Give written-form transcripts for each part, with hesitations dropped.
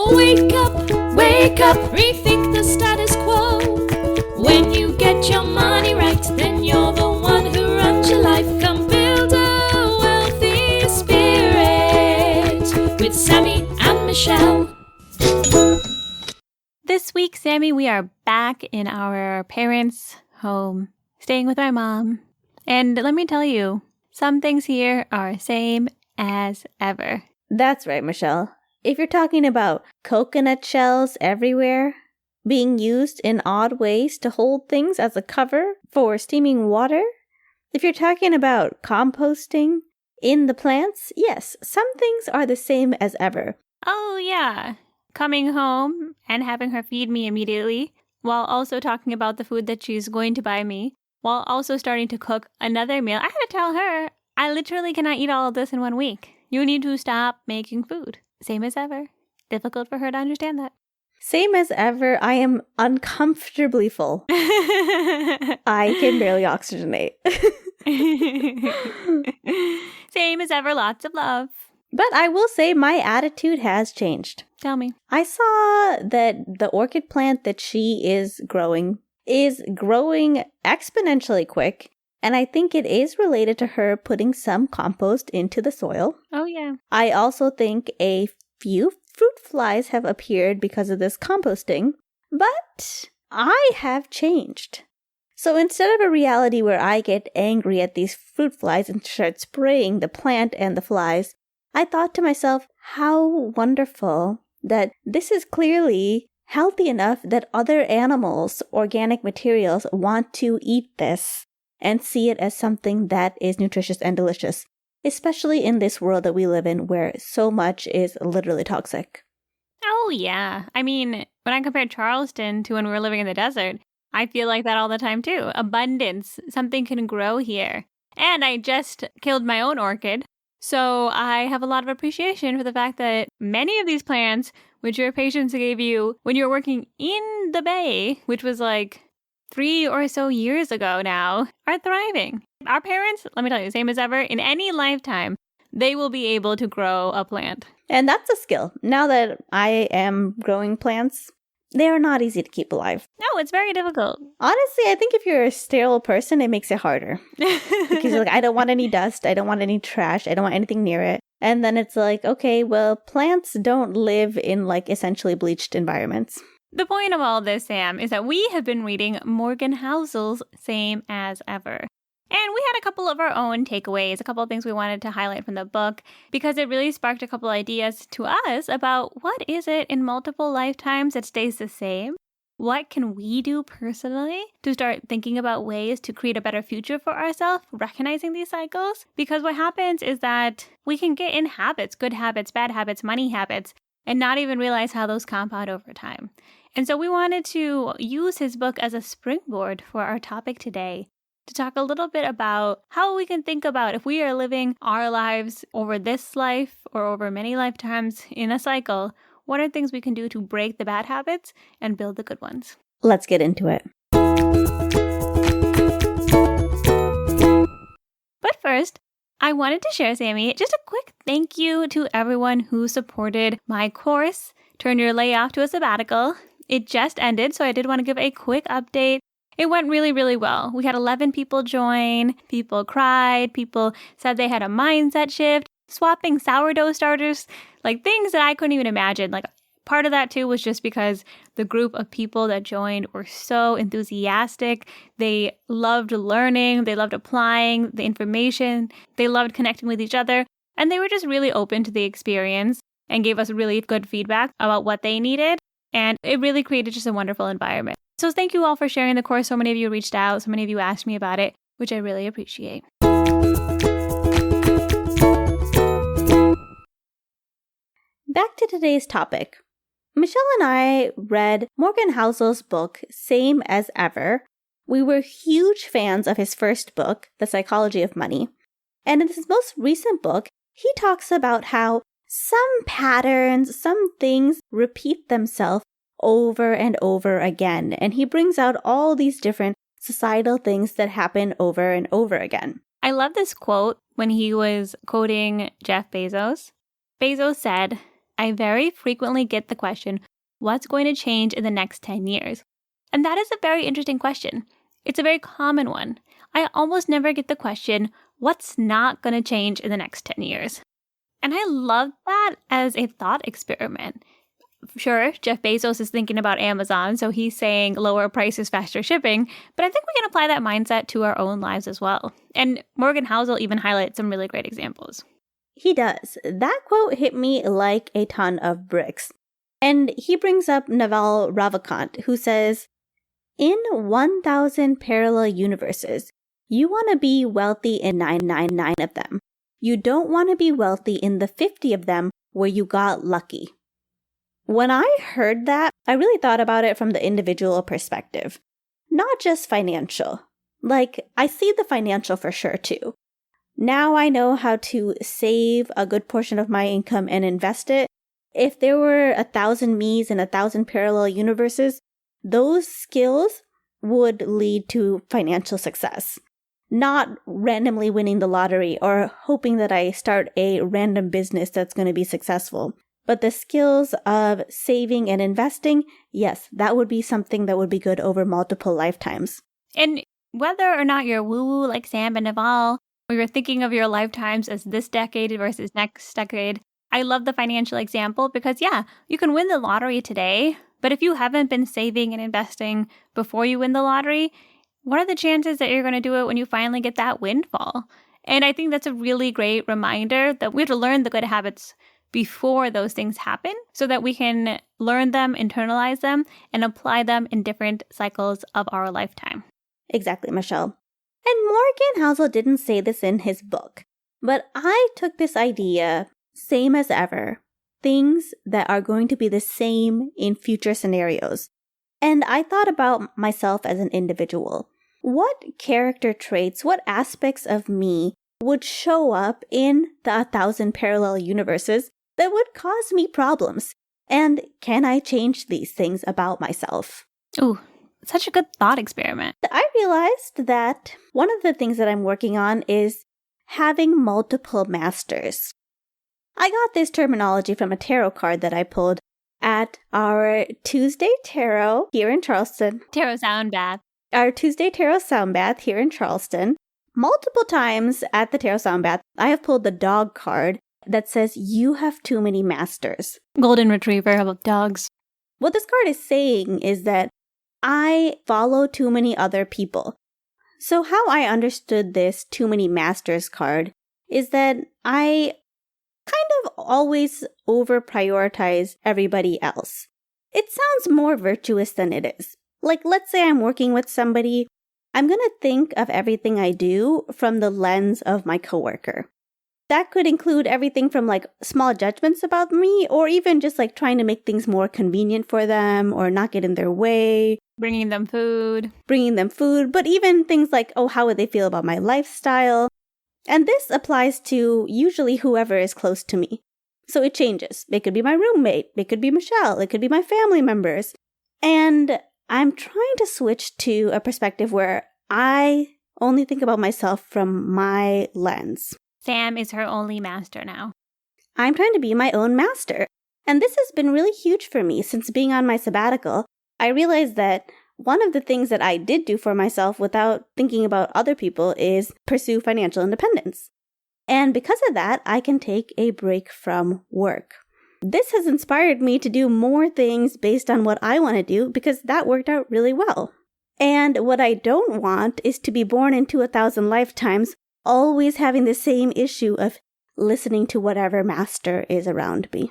Wake up, rethink the status quo. When you get your money right, then you're the one who runs your life. Come build a wealthy spirit with Sammy and Michelle. This week, Sammy, we are back in our parents' home, staying with our mom. And let me tell you, some things here are same as ever. That's right, Michelle. If you're talking about coconut shells everywhere, being used in odd ways to hold things as a cover for steaming water, if you're talking about composting in the plants, yes, some things are the same as ever. Oh, yeah. Coming home and having her feed me immediately, while also talking about the food that she's going to buy me, while also starting to cook another meal. I had to tell her, I literally cannot eat all of this in 1 week. You need to stop making food. Same as ever. Difficult for her to understand that. Same as ever, I am uncomfortably full. I can barely oxygenate. Same as ever, lots of love. But I will say my attitude has changed. Tell me. I saw that the orchid plant that she is growing exponentially quick. And I think it is related to her putting some compost into the soil. Oh, yeah. I also think a few fruit flies have appeared because of this composting. But I have changed. So instead of a reality where I get angry at these fruit flies and start spraying the plant and the flies, I thought to myself, how wonderful that this is clearly healthy enough that other animals, organic materials, want to eat this and see it as something that is nutritious and delicious, especially in this world that we live in where so much is literally toxic. Oh, yeah. I mean, when I compare Charleston to when we were living in the desert, I feel like that all the time too. Abundance. Something can grow here. And I just killed my own orchid. So I have a lot of appreciation for the fact that many of these plants, which your patients gave you when you were working in the Bay, which was like 3 or so years ago now, are thriving. Our parents, let me tell you, same as ever, in any lifetime, they will be able to grow a plant. And that's a skill. Now that I am growing plants, they are not easy to keep alive. No, it's very difficult. Honestly, I think if you're a sterile person, it makes it harder. Because you're like, I don't want any dust. I don't want any trash. I don't want anything near it. And then it's like, okay, well, plants don't live in like essentially bleached environments. The point of all this, Sam, is that we have been reading Morgan Housel's Same as Ever. And we had a couple of our own takeaways, a couple of things we wanted to highlight from the book, because it really sparked a couple ideas to us about what is it in multiple lifetimes that stays the same? What can we do personally to start thinking about ways to create a better future for ourselves, recognizing these cycles? Because what happens is that we can get in habits, good habits, bad habits, money habits, and not even realize how those compound over time. And so we wanted to use his book as a springboard for our topic today, to talk a little bit about how we can think about if we are living our lives over this life or over many lifetimes in a cycle, what are things we can do to break the bad habits and build the good ones? Let's get into it. But first, I wanted to share, Sammy, just a quick thank you to everyone who supported my course, Turn Your Layoff to a Sabbatical. It just ended, so I did want to give a quick update. It went really, really well. We had 11 people join. People cried. People said they had a mindset shift, swapping sourdough starters, like things that I couldn't even imagine. Like part of that too was just because the group of people that joined were so enthusiastic. They loved learning. They loved applying the information. They loved connecting with each other. And they were just really open to the experience and gave us really good feedback about what they needed. And it really created just a wonderful environment. So thank you all for sharing the course. So many of you reached out. So many of you asked me about it, which I really appreciate. Back to today's topic. Michelle and I read Morgan Housel's book, Same as Ever. We were huge fans of his first book, The Psychology of Money. And in his most recent book, he talks about how some patterns, some things repeat themselves over and over again. And he brings out all these different societal things that happen over and over again. I love this quote when he was quoting Jeff Bezos. Bezos said, I very frequently get the question, what's going to change in the next 10 years? And that is a very interesting question. It's a very common one. I almost never get the question, what's not going to change in the next 10 years? And I love that as a thought experiment. Sure, Jeff Bezos is thinking about Amazon, so he's saying lower prices, faster shipping, but I think we can apply that mindset to our own lives as well. And Morgan Housel even highlights some really great examples. He does. That quote hit me like a ton of bricks. And he brings up Naval Ravikant, who says, in 1,000 parallel universes, you want to be wealthy in 999 of them. You don't want to be wealthy in the 50 of them where you got lucky. When I heard that, I really thought about it from the individual perspective, not just financial. Like, I see the financial for sure too. Now I know how to save a good portion of my income and invest it. If there were 1,000 me's in 1,000 parallel universes, those skills would lead to financial success. Not randomly winning the lottery or hoping that I start a random business that's going to be successful. But the skills of saving and investing, yes, that would be something that would be good over multiple lifetimes. And whether or not you're woo-woo like Sam and Naval, or you're thinking of your lifetimes as this decade versus next decade, I love the financial example because, yeah, you can win the lottery today, but if you haven't been saving and investing before you win the lottery, what are the chances that you're going to do it when you finally get that windfall? And I think that's a really great reminder that we have to learn the good habits before those things happen so that we can learn them, internalize them, and apply them in different cycles of our lifetime. Exactly, Michelle. And Morgan Housel didn't say this in his book, but I took this idea, same as ever, things that are going to be the same in future scenarios. And I thought about myself as an individual. What character traits, what aspects of me would show up in the 1,000 parallel universes that would cause me problems? And can I change these things about myself? Ooh, such a good thought experiment. I realized that one of the things that I'm working on is having multiple masters. I got this terminology from a tarot card that I pulled at our Tuesday Tarot here in Charleston. Tarot Sound Bath. Our Tuesday Tarot Sound Bath here in Charleston. Multiple times at the Tarot Sound Bath, I have pulled the dog card that says, you have too many masters. Golden Retriever, how about dogs? What this card is saying is that I follow too many other people. So how I understood this too many masters card is that I kind of always over prioritize everybody else. It sounds more virtuous than it is. Like, let's say I'm working with somebody, I'm going to think of everything I do from the lens of my coworker. That could include everything from like small judgments about me, or even just like trying to make things more convenient for them or not get in their way. Bringing them food, but even things like, oh, how would they feel about my lifestyle? And this applies to usually whoever is close to me. So it changes. It could be my roommate, it could be Michelle, it could be my family members. And I'm trying to switch to a perspective where I only think about myself from my lens. Sam is her only master now. I'm trying to be my own master. And this has been really huge for me since being on my sabbatical. I realized that one of the things that I did do for myself without thinking about other people is pursue financial independence. And because of that, I can take a break from work. This has inspired me to do more things based on what I want to do because that worked out really well. And what I don't want is to be born into 1,000 lifetimes, always having the same issue of listening to whatever master is around me.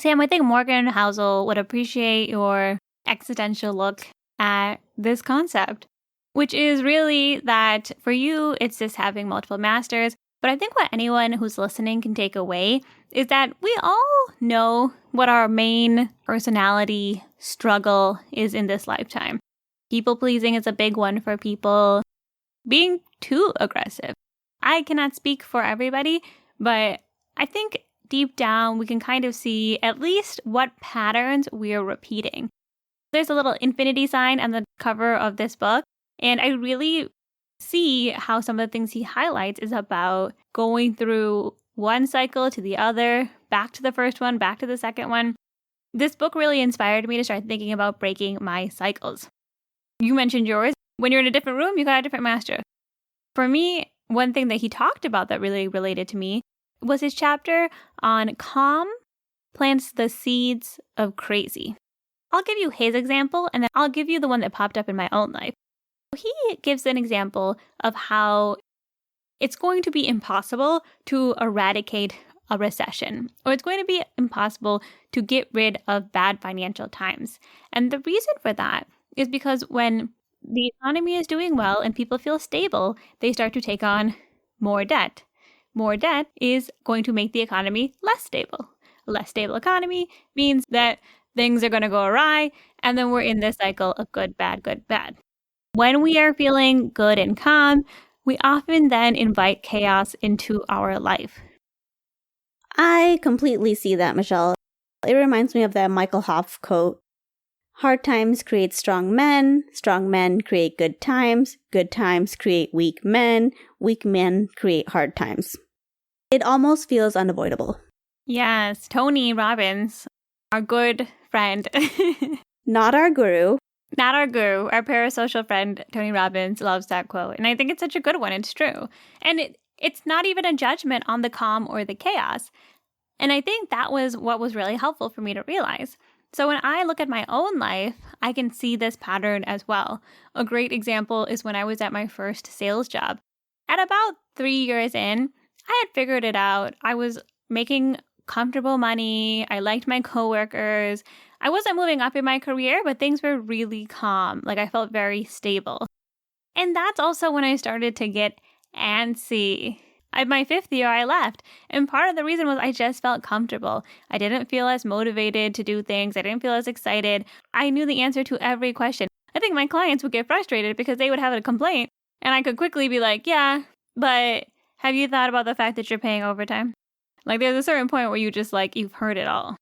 Sam, I think Morgan Housel would appreciate your existential look at this concept, which is really that for you, it's just having multiple masters. But I think what anyone who's listening can take away is that we all know what our main personality struggle is in this lifetime. People pleasing is a big one for people. Being too aggressive. I cannot speak for everybody, but I think deep down we can kind of see at least what patterns we're repeating. There's a little infinity sign on the cover of this book, and I really see how some of the things he highlights is about going through one cycle to the other, back to the first one, back to the second one. This book really inspired me to start thinking about breaking my cycles. You mentioned yours. When you're in a different room, you got a different master. For me, one thing that he talked about that really related to me was his chapter on calm plants the seeds of crazy. I'll give you his example, and then I'll give you the one that popped up in my own life. He gives an example of how it's going to be impossible to eradicate a recession, or it's going to be impossible to get rid of bad financial times. And the reason for that is because when the economy is doing well and people feel stable, they start to take on more debt. More debt is going to make the economy less stable. A less stable economy means that things are going to go awry, and then we're in this cycle of good, bad, good, bad. When we are feeling good and calm, we often then invite chaos into our life. I completely see that, Michelle. It reminds me of that Michael Hoff quote. Hard times create strong men create good times create weak men create hard times. It almost feels unavoidable. Yes, Tony Robbins, our good friend. Not our guru. Not our guru, our parasocial friend, Tony Robbins, loves that quote. And I think it's such a good one. It's true. And it's not even a judgment on the calm or the chaos. And I think that was what was really helpful for me to realize. So when I look at my own life, I can see this pattern as well. A great example is when I was at my first sales job. At about 3 years in, I had figured it out. I was making comfortable money. I liked my coworkers. I wasn't moving up in my career, but things were really calm. Like I felt very stable. And that's also when I started to get antsy. At my 5th year, I left. And part of the reason was I just felt comfortable. I didn't feel as motivated to do things. I didn't feel as excited. I knew the answer to every question. I think my clients would get frustrated because they would have a complaint. And I could quickly be like, yeah, but have you thought about the fact that you're paying overtime? Like there's a certain point where you just like, you've heard it all.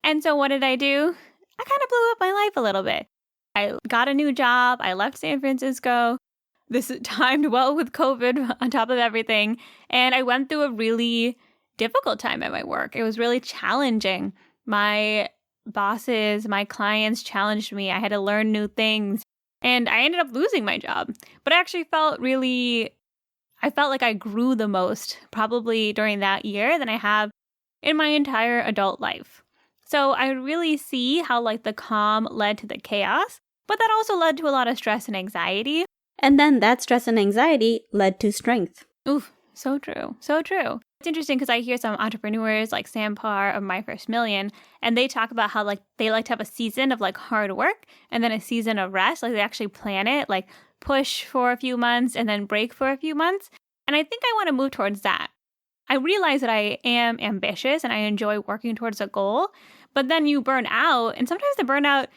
And so what did I do? I kind of blew up my life a little bit. I got a new job. I left San Francisco. This timed well with COVID on top of everything. And I went through a really difficult time at my work. It was really challenging. My bosses, my clients challenged me. I had to learn new things. And I ended up losing my job. But I actually felt like I grew the most probably during that year than I have in my entire adult life. So I really see how like the calm led to the chaos, but that also led to a lot of stress and anxiety. And then that stress and anxiety led to strength. Oof, so true. So true. It's interesting because I hear some entrepreneurs like Sam Parr of My First Million, and they talk about how like they like to have a season of like hard work and then a season of rest. Like they actually plan it, like push for a few months and then break for a few months. And I think I want to move towards that. I realize that I am ambitious and I enjoy working towards a goal, but then you burn out, and sometimes the burnout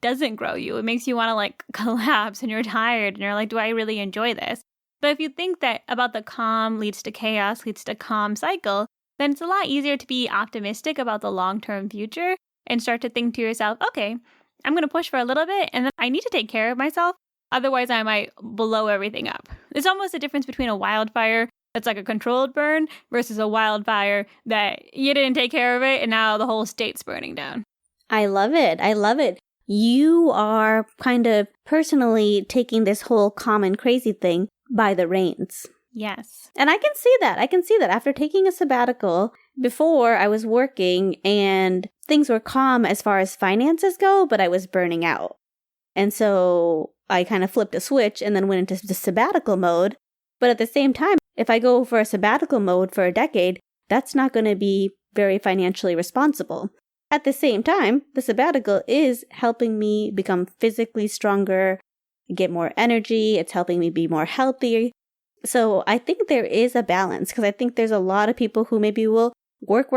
doesn't grow you. It makes you want to like collapse and you're tired and you're like, do I really enjoy this? But if you think that about the calm leads to chaos, leads to calm cycle, then it's a lot easier to be optimistic about the long-term future and start to think to yourself, okay, I'm going to push for a little bit and then I need to take care of myself. Otherwise, I might blow everything up. It's almost a difference between a wildfire that's like a controlled burn versus a wildfire that you didn't take care of it and now the whole state's burning down. I love it. I love it. You are kind of personally taking this whole calm and crazy thing by the reins. Yes. And I can see that. After taking a sabbatical, before I was working and things were calm as far as finances go, but I was burning out. And so I kind of flipped a switch and then went into the sabbatical mode. But at the same time, if I go for a sabbatical mode for a decade, that's not going to be very financially responsible. At the same time, the sabbatical is helping me become physically stronger, get more energy. It's helping me be more healthy. So I think there is a balance because I think there's a lot of people who maybe will work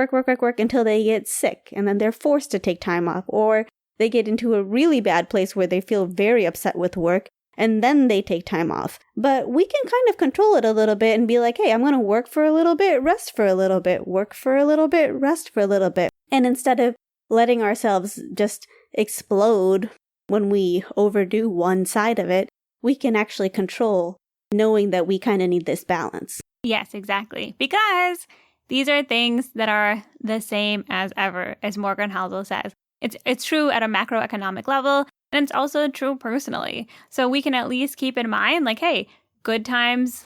until they get sick and then they're forced to take time off, or they get into a really bad place where they feel very upset with work and then they take time off. But we can kind of control it a little bit and be like, hey, I'm going to work for a little bit, rest for a little bit, work for a little bit, rest for a little bit. And instead of letting ourselves just explode when we overdo one side of it, we can actually control knowing that we kind of need this balance. Yes, exactly. Because These are things that are the same as ever, as Morgan Housel says. It's true at a macroeconomic level, and it's also true personally. So we can at least keep in mind, like, hey, good times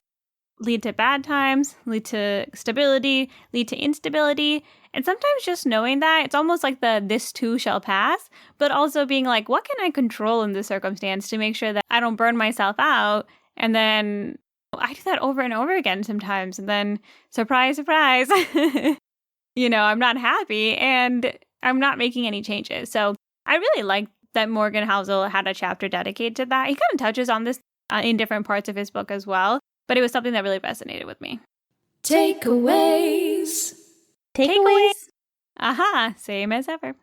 lead to bad times, lead to stability, lead to instability. And sometimes just knowing that, it's almost like this too shall pass, but also being like, what can I control in this circumstance to make sure that I don't burn myself out? And then I do that over and over again sometimes. And then surprise, surprise, I'm not happy and I'm not making any changes. So I really like that Morgan Housel had a chapter dedicated to that. He kind of touches on this in different parts of his book as well, but it was something that really resonated with me. Takeaways. Aha, same as ever.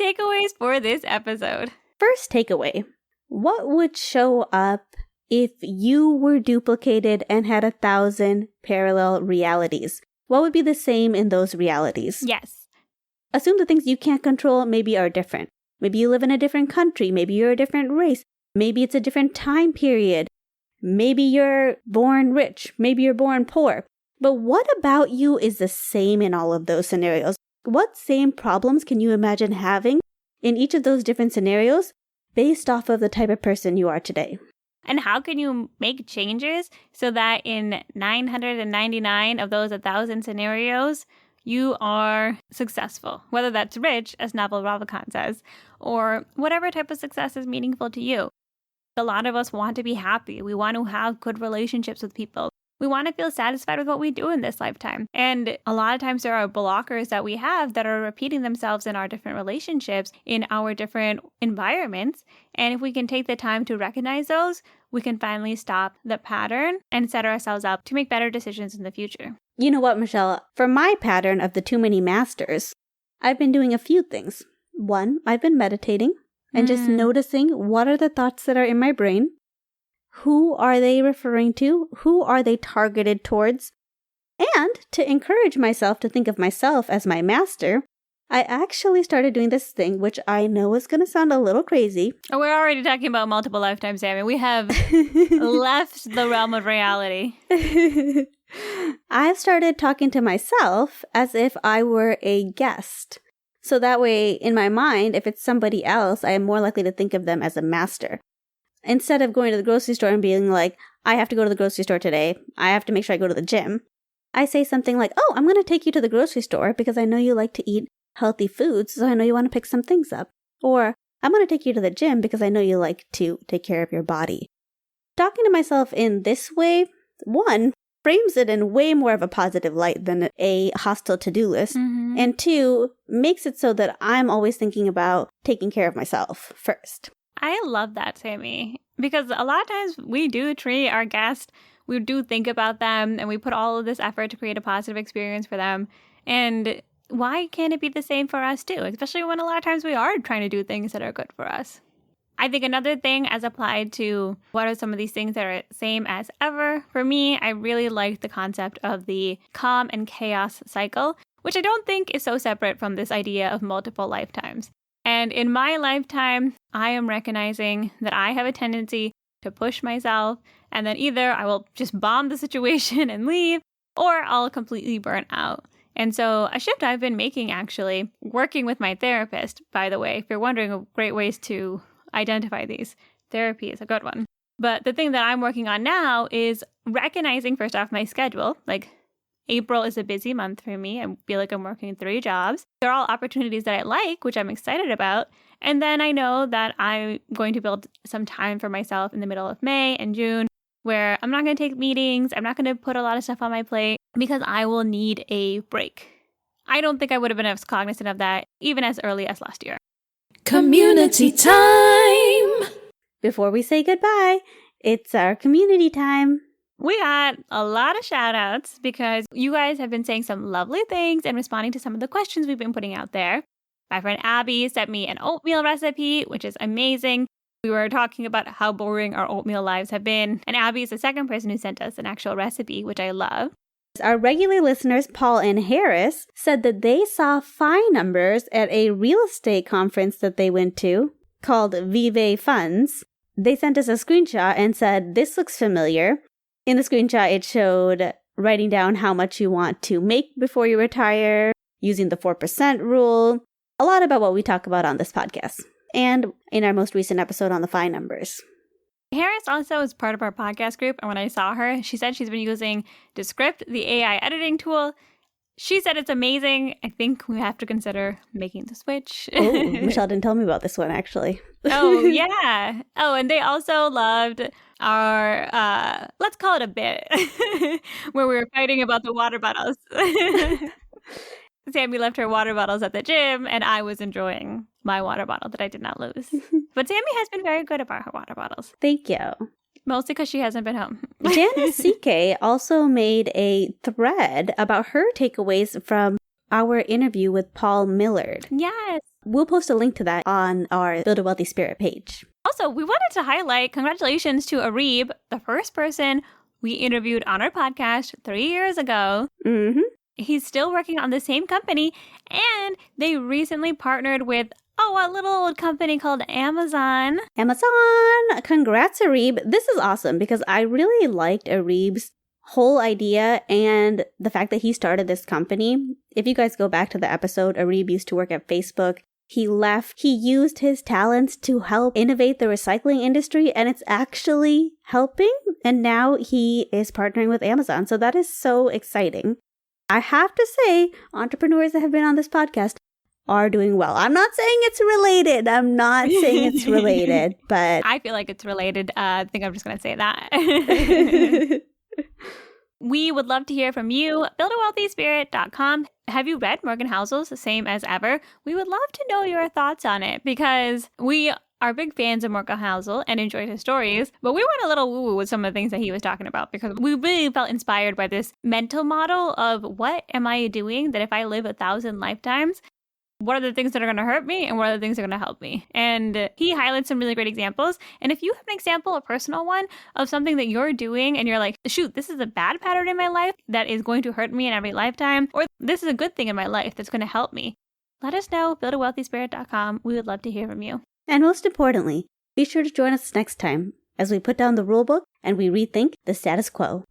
Takeaways for this episode. First takeaway. What would show up if you were duplicated and had 1,000 parallel realities? What would be the same in those realities? Yes. Assume the things you can't control maybe are different. Maybe you live in a different country. Maybe you're a different race. Maybe it's a different time period. Maybe you're born rich. Maybe you're born poor. But what about you is the same in all of those scenarios? What same problems can you imagine having in each of those different scenarios based off of the type of person you are today? And how can you make changes so that in 999 of those 1,000 scenarios, you are successful? Whether that's rich, as Naval Ravikant says, or whatever type of success is meaningful to you. A lot of us want to be happy. We want to have good relationships with people. We want to feel satisfied with what we do in this lifetime. And a lot of times there are blockers that we have that are repeating themselves in our different relationships, in our different environments. And if we can take the time to recognize those, we can finally stop the pattern and set ourselves up to make better decisions in the future. You know what, Michelle? For my pattern of the too many masters, I've been doing a few things. One, I've been meditating and just noticing what are the thoughts that are in my brain. Who are they referring to? Who are they targeted towards? And to encourage myself to think of myself as my master, I actually started doing this thing, which I know is going to sound a little crazy. Oh, we're already talking about multiple lifetimes, Sammy. We have left the realm of reality. I've started talking to myself as if I were a guest. So that way, in my mind, if it's somebody else, I am more likely to think of them as a master. Instead of going to the grocery store and being like, I have to go to the grocery store today, I have to make sure I go to the gym, I say something like, oh, I'm going to take you to the grocery store because I know you like to eat healthy foods, so I know you want to pick some things up. Or, I'm going to take you to the gym because I know you like to take care of your body. Talking to myself in this way, one, frames it in way more of a positive light than a hostile to-do list. Mm-hmm. And two, makes it so that I'm always thinking about taking care of myself first. I love that, Sammy, because a lot of times we do treat our guests, we do think about them, and we put all of this effort to create a positive experience for them. And why can't it be the same for us too? Especially when a lot of times we are trying to do things that are good for us. I think another thing as applied to what are some of these things that are same as ever, for me, I really like the concept of the calm and chaos cycle, which I don't think is so separate from this idea of multiple lifetimes. And in my lifetime, I am recognizing that I have a tendency to push myself, and then either I will just bomb the situation and leave, or I'll completely burn out. And so a shift I've been making, actually, working with my therapist, by the way, if you're wondering of great ways to identify these, therapy is a good one. But the thing that I'm working on now is recognizing, first off, my schedule. Like, April is a busy month for me. I feel like I'm working 3 jobs. They're all opportunities that I like, which I'm excited about. And then I know that I'm going to build some time for myself in the middle of May and June, where I'm not going to take meetings. I'm not going to put a lot of stuff on my plate because I will need a break. I don't think I would have been as cognizant of that even as early as last year. Community time! Before we say goodbye, it's our community time. We got a lot of shout outs because you guys have been saying some lovely things and responding to some of the questions we've been putting out there. My friend Abby sent me an oatmeal recipe, which is amazing. We were talking about how boring our oatmeal lives have been, and Abby is the second person who sent us an actual recipe, which I love. Our regular listeners, Paul and Harris, said that they saw phi numbers at a real estate conference that they went to called Vive Funds. They sent us a screenshot and said, this looks familiar. In the screenshot, it showed writing down how much you want to make before you retire, using the 4% rule, a lot about what we talk about on this podcast, and in our most recent episode on the FI numbers. Harris also is part of our podcast group, and when I saw her, she said she's been using Descript, the AI editing tool. She said it's amazing. I think we have to consider making the switch. Oh, Michelle didn't tell me about this one, actually. Oh, yeah. Oh, and they also loved our, let's call it a bit, where we were fighting about the water bottles. Sammy left her water bottles at the gym, and I was enjoying my water bottle that I did not lose. But Sammy has been very good about her water bottles. Thank you. Mostly because she hasn't been home. Janice CK also made a thread about her takeaways from our interview with Paul Millard. Yes. We'll post a link to that on our Build a Wealthy Spirit page. Also, we wanted to highlight congratulations to Arib, the first person we interviewed on our podcast 3 years ago. Mm-hmm. He's still working on the same company, and they recently partnered with a little old company called Amazon. Amazon! Congrats, Arib. This is awesome because I really liked Arib's whole idea and the fact that he started this company. If you guys go back to the episode, Arib used to work at Facebook. He left. He used his talents to help innovate the recycling industry, and it's actually helping. And now he is partnering with Amazon. So that is so exciting. I have to say, entrepreneurs that have been on this podcast are doing well. I'm not saying it's related. But I feel like it's related. I think I'm just going to say that. We would love to hear from you. BuildAWealthySpirit.com. Have you read Morgan Housel's Same as Ever? We would love to know your thoughts on it because we are big fans of Morgan Housel and enjoyed his stories, but we went a little woo-woo with some of the things that he was talking about because we really felt inspired by this mental model of what am I doing that if I live 1,000 lifetimes, what are the things that are going to hurt me and what are the things that are going to help me? And he highlights some really great examples. And if you have an example, a personal one of something that you're doing and you're like, shoot, this is a bad pattern in my life that is going to hurt me in every lifetime, or this is a good thing in my life that's going to help me, let us know. BuildAWealthySpirit.com. We would love to hear from you. And most importantly, be sure to join us next time as we put down the rulebook and we rethink the status quo.